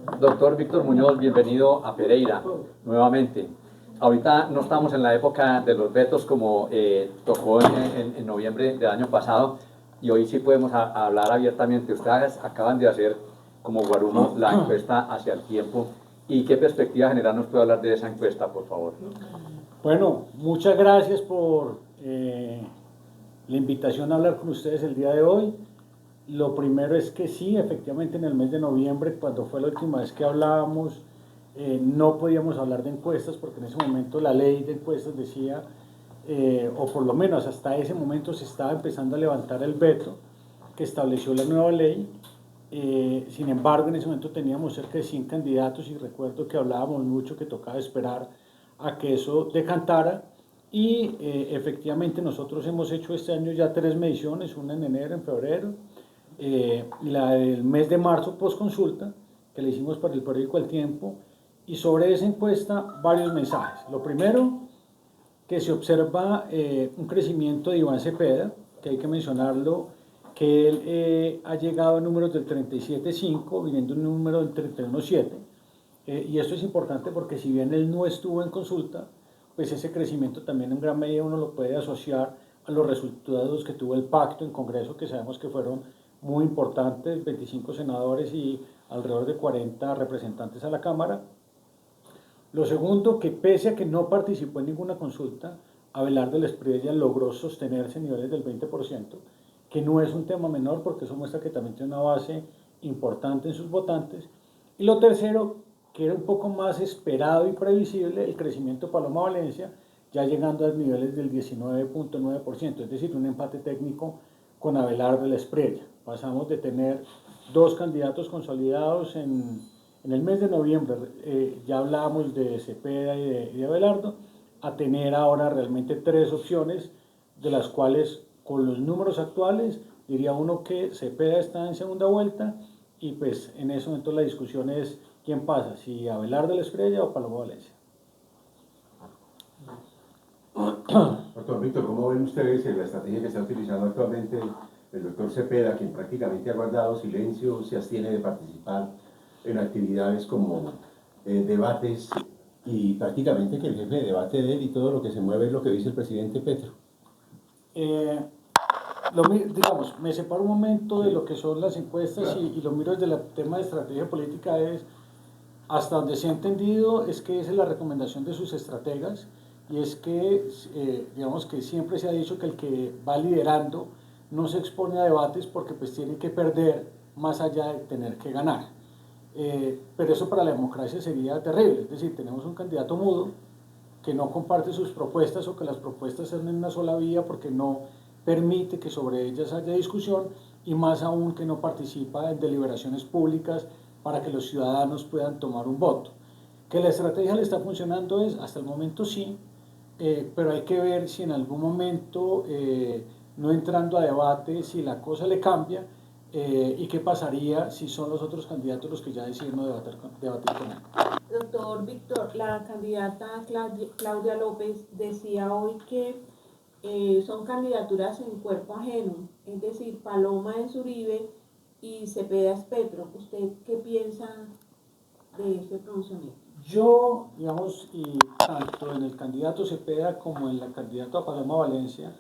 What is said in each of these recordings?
Doctor Víctor Muñoz, bienvenido a Pereira nuevamente. Ahorita no estamos en la época de los vetos como tocó en noviembre del año pasado, y hoy sí podemos hablar abiertamente. Ustedes acaban de hacer como Guarumo la encuesta hacia el tiempo. ¿Y qué perspectiva general nos puede hablar de esa encuesta, por favor? Bueno, muchas gracias por la invitación a hablar con ustedes el día de hoy. Lo primero es que sí, efectivamente en el mes de noviembre, cuando fue la última vez que hablábamos, no podíamos hablar de encuestas porque en ese momento la ley de encuestas decía, o por lo menos hasta ese momento se estaba empezando a levantar el veto que estableció la nueva ley. Sin embargo, en ese momento teníamos cerca de 100 candidatos y recuerdo que hablábamos mucho que tocaba esperar a que eso decantara. Y efectivamente nosotros hemos hecho este año ya 3 mediciones, una en enero, en febrero, la del mes de marzo post consulta, que le hicimos para el periódico El Tiempo, y sobre esa encuesta varios mensajes. Lo primero, que se observa un crecimiento de Iván Cepeda, que hay que mencionarlo, que él ha llegado a números del 37.5, viniendo un número del 31.7, y esto es importante porque si bien él no estuvo en consulta, pues ese crecimiento también en gran medida uno lo puede asociar a los resultados que tuvo el pacto en Congreso, que sabemos que fueron muy importantes, 25 senadores y alrededor de 40 representantes a la Cámara. Lo segundo, que pese a que no participó en ninguna consulta, Abelardo Lesprilla logró sostenerse en niveles del 20%, que no es un tema menor porque eso muestra que también tiene una base importante en sus votantes. Y lo tercero, que era un poco más esperado y previsible, el crecimiento de Paloma Valencia, ya llegando a niveles del 19.9%, es decir, un empate técnico con Abelardo Lesprilla. Pasamos de tener dos candidatos consolidados en el mes de noviembre, ya hablábamos de Cepeda y de Abelardo, a tener ahora realmente 3 opciones, de las cuales con los números actuales diría uno que Cepeda está en segunda vuelta, y pues en ese momento la discusión es quién pasa, si Abelardo Lesprilla o Paloma Valencia. Doctor Víctor, ¿cómo ven ustedes la estrategia que está utilizando actualmente el doctor Cepeda, quien prácticamente ha guardado silencio, se abstiene de participar en actividades como debates, y prácticamente que el jefe de debate de él y todo lo que se mueve es lo que dice el presidente Petro? Digamos, me separo un momento de lo que son las encuestas, claro, y lo miro desde el tema de estrategia política. Es hasta donde se ha entendido es que esa es la recomendación de sus estrategas, y es que digamos que siempre se ha dicho que el que va liderando no se expone a debates porque pues tiene que perder más allá de tener que ganar. Pero eso para la democracia sería terrible, es decir, tenemos un candidato mudo que no comparte sus propuestas, o que las propuestas están en una sola vía porque no permite que sobre ellas haya discusión, y más aún que no participa en deliberaciones públicas para que los ciudadanos puedan tomar un voto. Que la estrategia le está funcionando es, hasta el momento sí, pero hay que ver si en algún momento, no entrando a debate, si la cosa le cambia, y qué pasaría si son los otros candidatos los que ya deciden no debatir con él. Doctor Víctor, la candidata Claudia López decía hoy que son candidaturas en cuerpo ajeno, es decir, Paloma es Uribe y Cepeda es Petro. ¿Usted qué piensa de ese pronunciamiento? Yo, digamos, y tanto en el candidato Cepeda como en la candidata Paloma Valencia,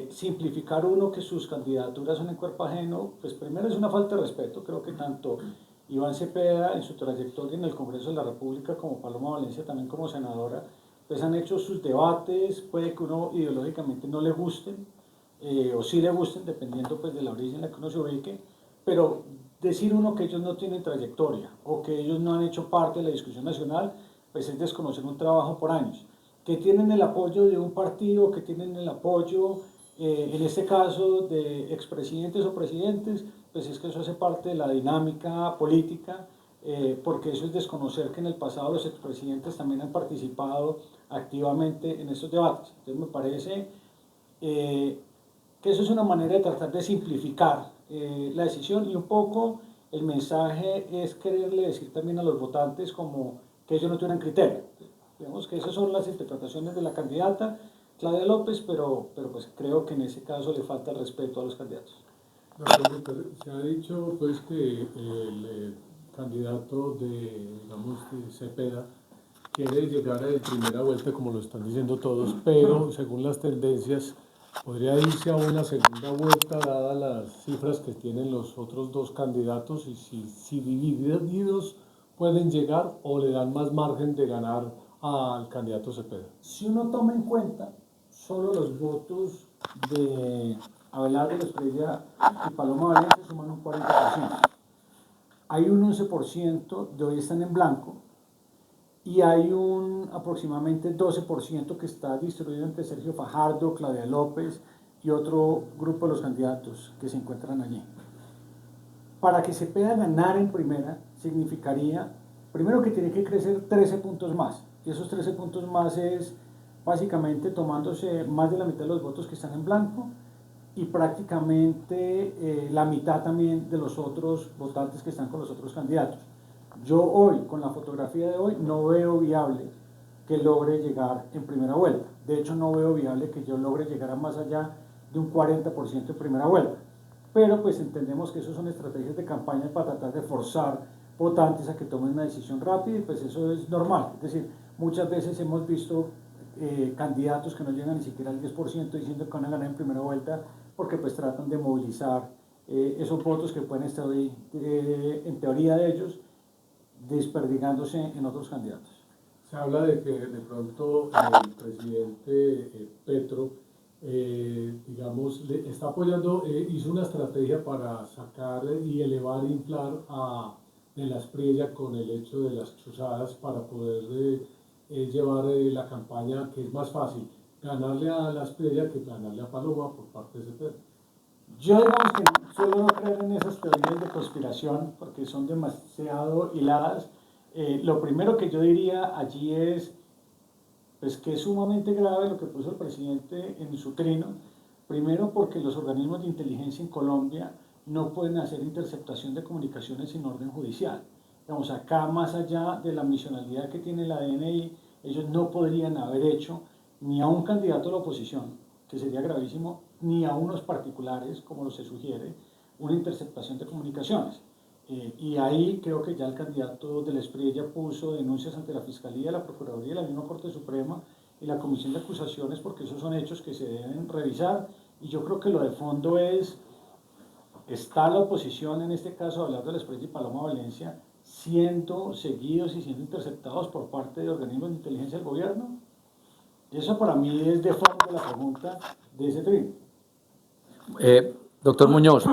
simplificar uno que sus candidaturas son en cuerpo ajeno, pues primero es una falta de respeto. Creo que tanto Iván Cepeda en su trayectoria en el Congreso de la República, como Paloma Valencia también como senadora, pues han hecho sus debates, puede que uno ideológicamente no le gusten, o sí le gusten, dependiendo pues de la orilla en la que uno se ubique, pero decir uno que ellos no tienen trayectoria o que ellos no han hecho parte de la discusión nacional, pues es desconocer un trabajo por años. Que tienen el apoyo de un partido, que tienen el apoyo, en este caso, de expresidentes o presidentes, pues es que eso hace parte de la dinámica política, porque eso es desconocer que en el pasado los expresidentes también han participado activamente en estos debates. Entonces me parece que eso es una manera de tratar de simplificar la decisión, y un poco el mensaje es quererle decir también a los votantes como que ellos no tienen criterio. Digamos que esas son las interpretaciones de la candidata Claudia López, pero pues creo que en ese caso le falta el respeto a los candidatos. Doctor Víctor, se ha dicho pues que el candidato digamos, de Cepeda quiere llegar en primera vuelta, como lo están diciendo todos, pero según las tendencias podría irse a una segunda vuelta dadas las cifras que tienen los otros dos candidatos y si divididos pueden llegar o le dan más margen de ganar al candidato Cepeda. Si uno toma en cuenta solo los votos de Abelardo Estrella y Paloma Valencia suman un 40%. Hay un 11% de hoy están en blanco y hay un aproximadamente 12% que está distribuido entre Sergio Fajardo, Claudia López y otro grupo de los candidatos que se encuentran allí. Para que se pueda ganar en primera significaría, primero que tiene que crecer 13 puntos más, y esos 13 puntos más es básicamente tomándose más de la mitad de los votos que están en blanco y prácticamente la mitad también de los otros votantes que están con los otros candidatos. Yo hoy, con la fotografía de hoy, no veo viable que logre llegar en primera vuelta. De hecho, no veo viable que yo logre llegar a más allá de un 40% en primera vuelta. Pero pues entendemos que eso son estrategias de campaña para tratar de forzar votantes a que tomen una decisión rápida y pues eso es normal. Es decir, muchas veces hemos visto candidatos que no llegan ni siquiera al 10% diciendo que van a ganar en primera vuelta porque pues tratan de movilizar esos votos que pueden estar hoy, en teoría de ellos, desperdigándose en otros candidatos. Se habla de que de pronto el presidente Petro, digamos, le está apoyando, hizo una estrategia para sacar y elevar, inflar a de la Espriella con el hecho de las chuzadas para poder llevar la campaña, que es más fácil ganarle a la Espriella que ganarle a Paloma por parte de Cepeda. Yo digamos que suelo no creer en esas teorías de conspiración porque son demasiado hiladas. Lo primero que yo diría allí es pues, que es sumamente grave lo que puso el presidente en su trino. Primero porque los organismos de inteligencia en Colombia no pueden hacer interceptación de comunicaciones sin orden judicial. Digamos, acá más allá de la misionalidad que tiene la DNI, ellos no podrían haber hecho ni a un candidato a la oposición, que sería gravísimo, ni a unos particulares, como se sugiere, una interceptación de comunicaciones. Y ahí creo que ya el candidato de la Espriella puso denuncias ante la Fiscalía, la Procuraduría, la misma Corte Suprema y la Comisión de Acusaciones, porque esos son hechos que se deben revisar. Y yo creo que lo de fondo es, está la oposición, en este caso hablando de la Espriella y Paloma Valencia, siendo seguidos y siendo interceptados por parte de organismos de inteligencia del gobierno. Eso para mí es de fondo la pregunta de ese trino. Doctor Muñoz,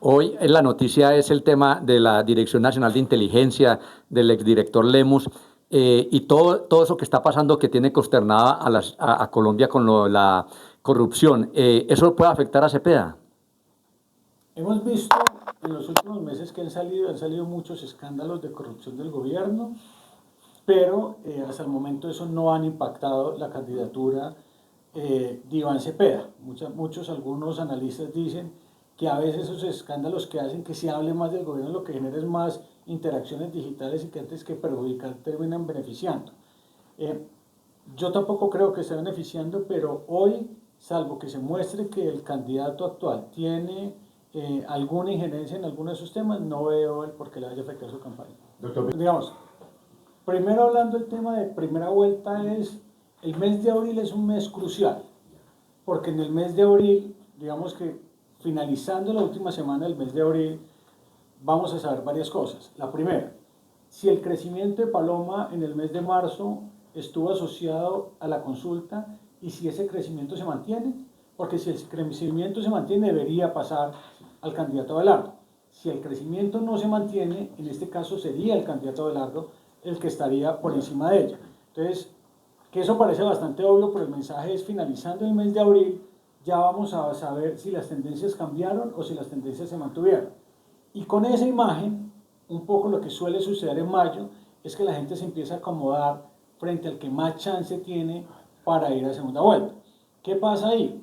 hoy en la noticia es el tema de la Dirección Nacional de Inteligencia, del exdirector Lemus, y todo eso que está pasando que tiene consternada a Colombia con la corrupción. ¿Eso puede afectar a Cepeda? Hemos visto en los últimos meses que han salido muchos escándalos de corrupción del gobierno, pero hasta el momento eso no han impactado la candidatura de Iván Cepeda. Algunos analistas dicen que a veces esos escándalos que hacen que se hable más del gobierno lo que genera es más interacciones digitales y que antes que perjudicar terminan beneficiando. Yo tampoco creo que esté beneficiando, pero hoy, salvo que se muestre que el candidato actual tiene alguna injerencia en alguno de esos temas, no veo el por qué le vaya a afectar su campaña. Doctor, digamos, primero hablando del tema de primera vuelta, el mes de abril es un mes crucial, porque en el mes de abril, digamos que finalizando la última semana del mes de abril, vamos a saber varias cosas. La primera, si el crecimiento de Paloma en el mes de marzo estuvo asociado a la consulta y si ese crecimiento se mantiene, porque si el crecimiento se mantiene debería pasar al candidato Abelardo. Si el crecimiento no se mantiene, en este caso sería el candidato Abelardo el que estaría por encima de ella. Entonces, que eso parece bastante obvio, pero el mensaje es finalizando el mes de abril, ya vamos a saber si las tendencias cambiaron o si las tendencias se mantuvieron. Y con esa imagen, un poco lo que suele suceder en mayo, es que la gente se empieza a acomodar frente al que más chance tiene para ir a segunda vuelta. ¿Qué pasa ahí?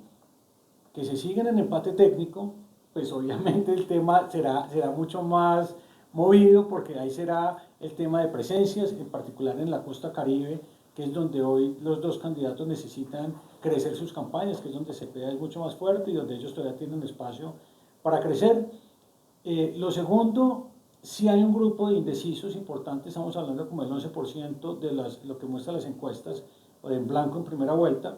Que se siguen en empate técnico, pues obviamente el tema será mucho más movido, porque ahí será el tema de presencias, en particular en la costa Caribe, que es donde hoy los dos candidatos necesitan crecer sus campañas, que es donde Cepeda es mucho más fuerte y donde ellos todavía tienen espacio para crecer. Lo segundo, si hay un grupo de indecisos importante, estamos hablando como el 11% de lo que muestran las encuestas, o en blanco en primera vuelta,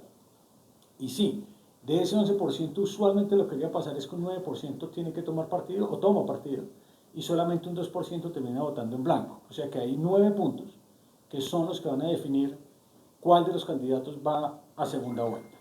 y sí, de ese 11% usualmente lo que debería pasar es que un 9% tiene que tomar partido o toma partido, y solamente un 2% termina votando en blanco. O sea que hay 9 puntos que son los que van a definir cuál de los candidatos va a segunda vuelta.